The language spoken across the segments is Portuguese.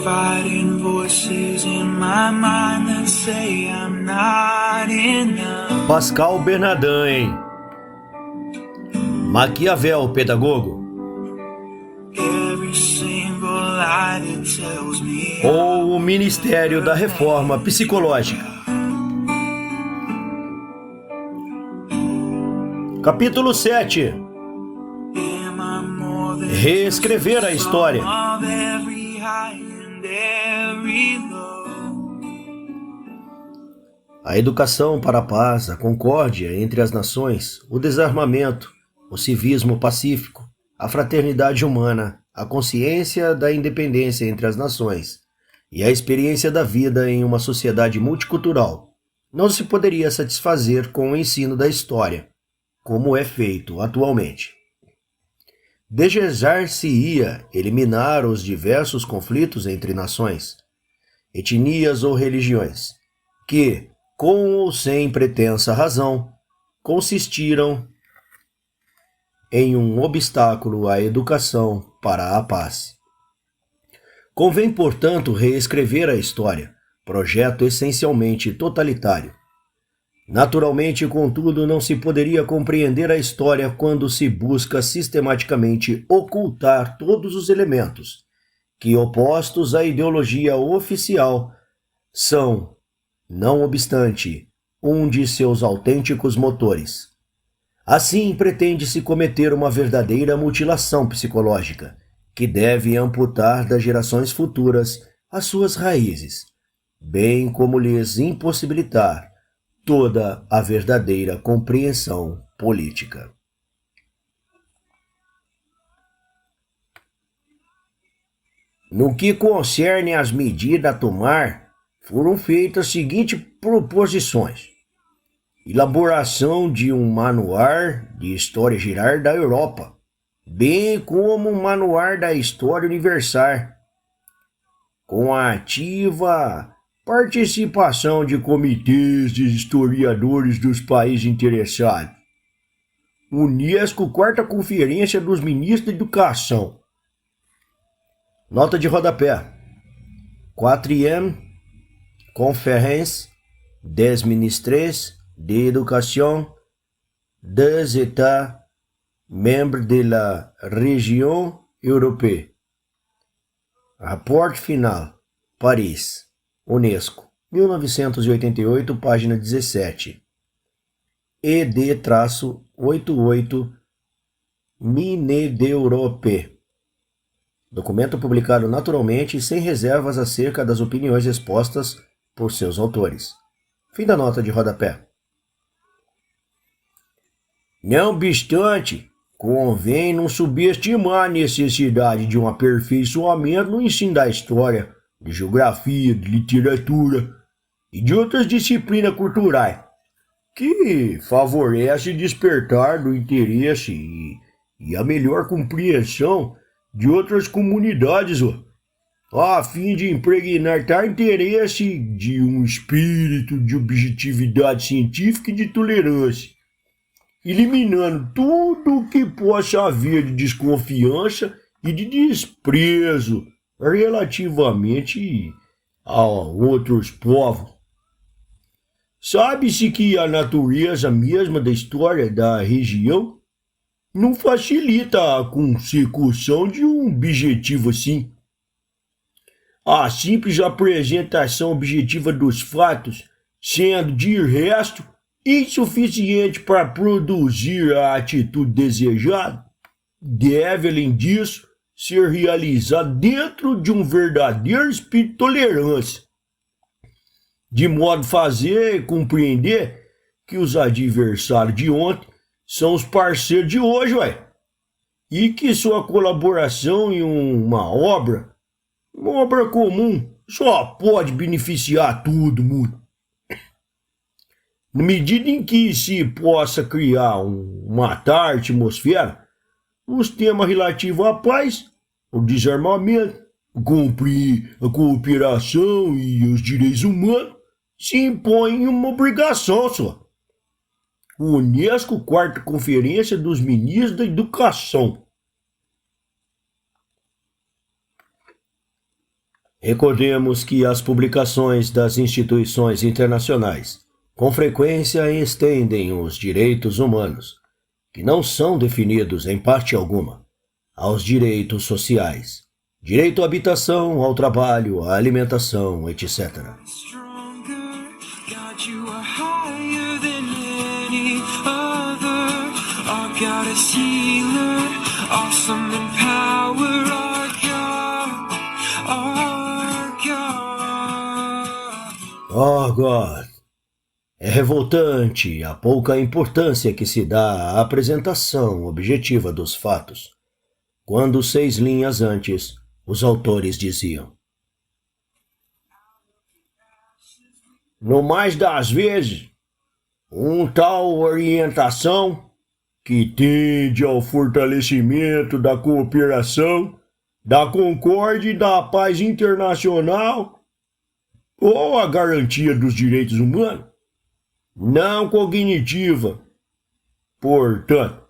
fighting voices in my mind that say I'm not enough. Pascal Bernardin, hein? Maquiavel, o pedagogo. Every single lie that tells me Ou o Ministério da Reforma Psicológica. Capítulo 7. am I more than Reescrever a história. of every high and every low. A educação para a paz, a concórdia entre as nações, o desarmamento, o civismo pacífico, a fraternidade humana, a consciência da independência entre as nações e a experiência da vida em uma sociedade multicultural não se poderia satisfazer com o ensino da história, como é feito atualmente. Desejar-se-ia eliminar os diversos conflitos entre nações, etnias ou religiões, que, com ou sem pretensa razão, consistiram em um obstáculo à educação para a paz. Convém, portanto, reescrever a história, projeto essencialmente totalitário. Naturalmente, contudo, não se poderia compreender a história quando se busca sistematicamente ocultar todos os elementos que, opostos à ideologia oficial, são, não obstante, um de seus autênticos motores. Assim, pretende-se cometer uma verdadeira mutilação psicológica, que deve amputar das gerações futuras as suas raízes, bem como lhes impossibilitar toda a verdadeira compreensão política. No que concerne às medidas a tomar, foram feitas as seguintes proposições: elaboração de um manual de história geral da Europa, bem como um manual da história universal, com a ativa participação de comitês de historiadores dos países interessados. Unesco, quarta Conferência dos Ministros da Educação. Nota de rodapé. 4e Conférence des Ministres de Educação des États membres de la Région Européenne. Rapport final. Paris. Unesco. 1988, página 17. ED-88 Mine d'Europe. Documento publicado naturalmente e sem reservas acerca das opiniões expostas por seus autores. Fim da nota de rodapé. Não obstante, convém não subestimar a necessidade de um aperfeiçoamento no ensino da história, de geografia, de literatura e de outras disciplinas culturais, que favorece despertar do interesse e a melhor compreensão de outras comunidades, a fim de impregnar tal interesse de um espírito de objetividade científica e de tolerância, eliminando tudo o que possa haver de desconfiança e de desprezo relativamente a outros povos. Sabe-se que a natureza mesma da história da região não facilita a consecução de um objetivo assim. A simples apresentação objetiva dos fatos, sendo de resto insuficiente para produzir a atitude desejada, deve, além disso, ser realizada dentro de um verdadeiro espírito de tolerância, de modo a fazer compreender que os adversários de ontem são os parceiros de hoje, e que sua colaboração em uma obra comum, só pode beneficiar todo mundo. Na medida em que se possa criar uma tal atmosfera, os temas relativos à paz, o desarmamento, a cooperação e os direitos humanos se impõem uma obrigação só. O Unesco, quarta Conferência dos Ministros da Educação. Recordemos que as publicações das instituições internacionais com frequência estendem os direitos humanos, que não são definidos em parte alguma, aos direitos sociais, direito à habitação, ao trabalho, à alimentação, etc. Stronger, God, you are higher than any other. Our God is healer, awesome in power. Our God. Oh, God! É revoltante a pouca importância que se dá à apresentação objetiva dos fatos, quando 6 linhas antes os autores diziam: no mais das vezes, tal orientação que tende ao fortalecimento da cooperação, da concórdia e da paz internacional, ou a garantia dos direitos humanos, não cognitiva, portanto,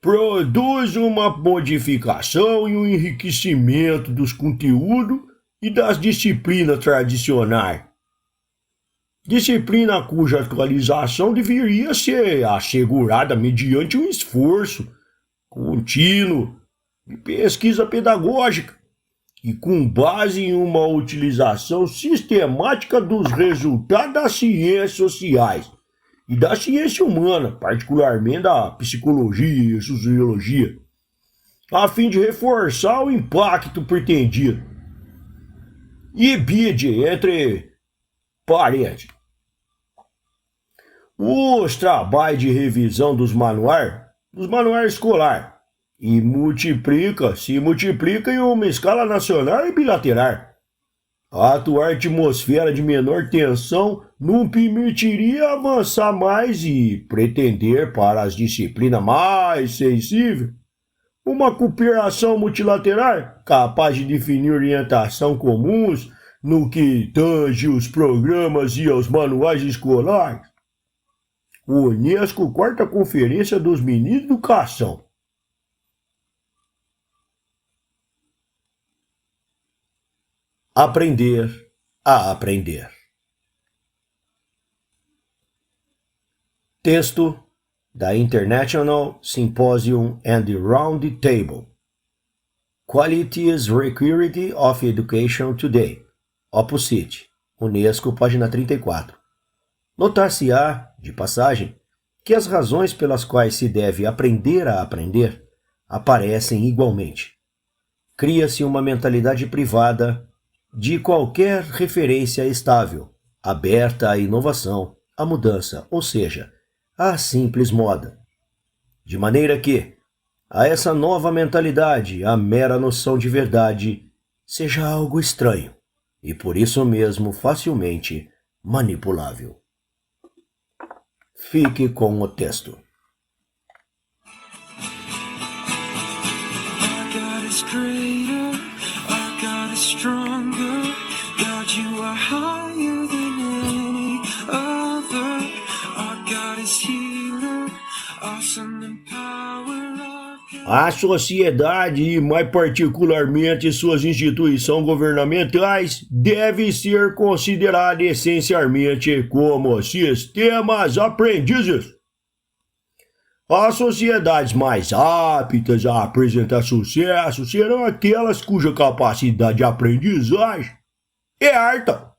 produz uma modificação e um enriquecimento dos conteúdos e das disciplinas tradicionais. Disciplina cuja atualização deveria ser assegurada mediante um esforço contínuo de pesquisa pedagógica e com base em uma utilização sistemática dos resultados das ciências sociais e da ciência humana, particularmente da psicologia e sociologia, a fim de reforçar o impacto pretendido. E bide entre parênteses. Os trabalhos de revisão dos manuais escolares se multiplica em uma escala nacional e bilateral. A atual atmosfera de menor tensão não permitiria avançar mais e pretender para as disciplinas mais sensíveis uma cooperação multilateral capaz de definir orientação comuns no que tange os programas e aos manuais escolares. O Unesco, 4ª Conferência dos Ministros de Educação. Aprender a aprender. Texto da International Symposium and the Round Table. Qualities Requirement of Education Today. Opus City, Unesco, página 34. Notar-se-á, de passagem, que as razões pelas quais se deve aprender a aprender aparecem igualmente. Cria-se uma mentalidade privada de qualquer referência estável, aberta à inovação, à mudança, ou seja, à simples moda. De maneira que, a essa nova mentalidade, a mera noção de verdade seja algo estranho e por isso mesmo facilmente manipulável. Fique com o texto. Our God is greater, our God is stronger. God, you are higher than any other. Our God is healer, awesome in power. A sociedade, e mais particularmente suas instituições governamentais, deve ser considerada essencialmente como sistemas aprendizes. As sociedades mais aptas a apresentar sucesso serão aquelas cuja capacidade de aprendizagem é alta.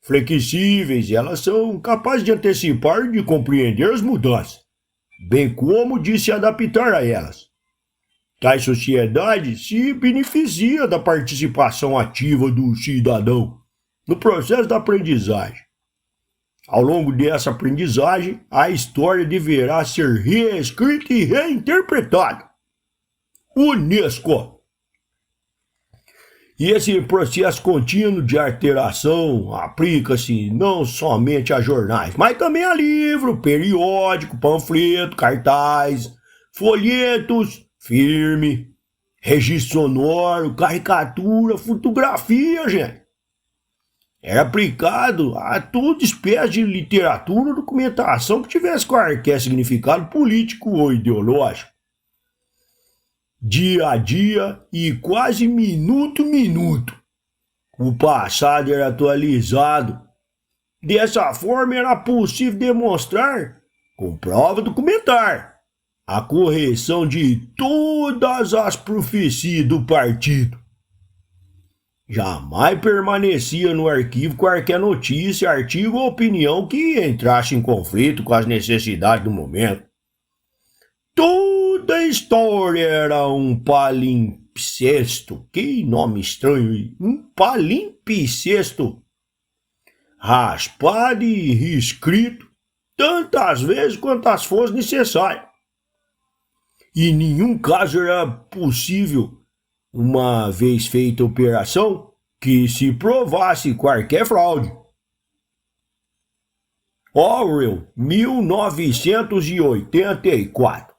Flexíveis, elas são capazes de antecipar e de compreender as mudanças, bem como de se adaptar a elas. Tais sociedades se beneficiam da participação ativa do cidadão no processo da aprendizagem. Ao longo dessa aprendizagem, a história deverá ser reescrita e reinterpretada. Unesco. E esse processo contínuo de alteração aplica-se não somente a jornais, mas também a livro, periódico, panfleto, cartaz, folhetos, filme, registro sonoro, caricatura, fotografia, gente. Era aplicado a toda espécie de literatura ou documentação que tivesse qualquer significado político ou ideológico. Dia a dia e quase minuto a minuto. O passado era atualizado. Dessa forma era possível demonstrar, com prova documentar, a correção de todas as profecias do partido. Jamais permanecia no arquivo qualquer notícia, artigo ou opinião que entrasse em conflito com as necessidades do momento. Toda a história era um palimpsesto. Que nome estranho! Um palimpsesto. Raspado e reescrito tantas vezes quantas fosse necessário. E em nenhum caso era possível, uma vez feita a operação, que se provasse qualquer fraude. Orwell, 1984.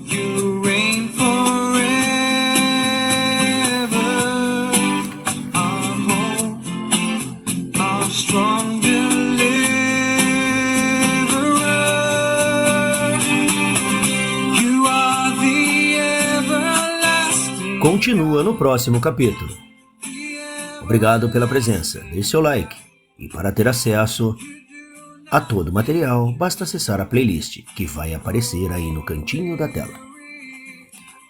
You reign forever. Our hope, our strong deliverer. You are the everlasting. Continua no próximo capítulo. Obrigado pela presença, deixe seu like e para ter acesso a todo o material basta acessar a playlist que vai aparecer aí no cantinho da tela.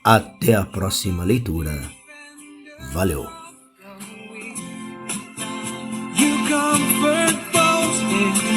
Até a próxima leitura. Valeu! You comfort those in